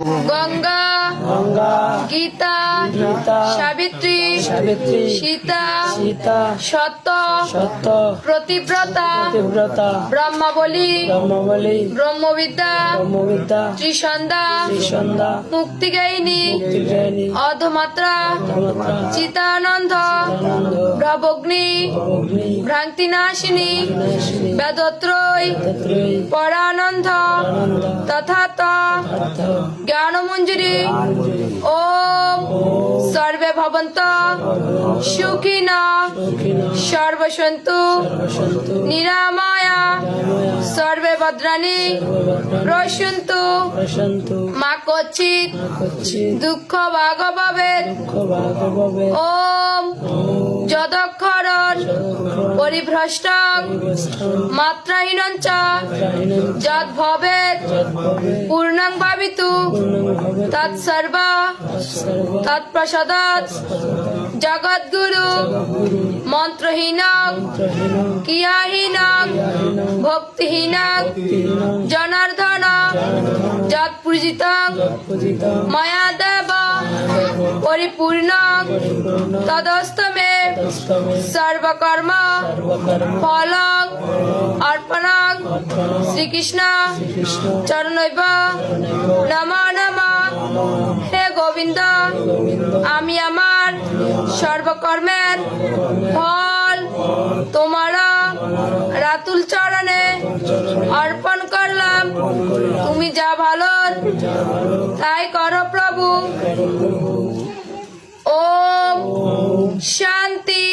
গঙ্গা, গীতা, সাবিত্রী, সীতা, সত্য, প্রতিব্রতা, ব্রহ্মাবলী, ব্রহ্মবিদ্যা, ত্রিসন্ধ্যা, মুক্তিগায়িনী, অধমাত্রা, চিতানন্দ, ভ্রবগ্নি, ভ্রান্তিনাশিনী, বেদত্রয়, পরানন্দ, তথাত, জ্ঞানমঞ্জুরি। ওম সর্বে ভবন্ত সুখিনা সর্বসন্তু নিরাময়া সর্বে ভদ্রাণি পশ্যন্তু মা কচ্চিৎ দুঃখ ভাগ ভবেৎ। ওম যদক্ষরং পরিভ্রষ্টং মাত্রাহীনং চ যদ্ভবেৎ পূর্ণং ভাবিতু তৎসর্ব তৎপ্রসাদাৎ। জগদ্গুরু মন্ত্রহীনং ক্রিয়াহীনং ভক্তিহীনং জনার্দন যৎপূজিতং ময়া দেব পরিপূর্ণং তদস্তু মে সর্বকর্ম ফলং অর্পণং। শ্রীকৃষ্ণ চরণৈব নমো নমঃ। হে গোবিন্দ, আমি আমার সর্বকর্মের ফল তোমার রাতুল চরণে অর্পণ করলাম। তুমি যা ভালো তাই করো প্রভু। ওম শান্তি।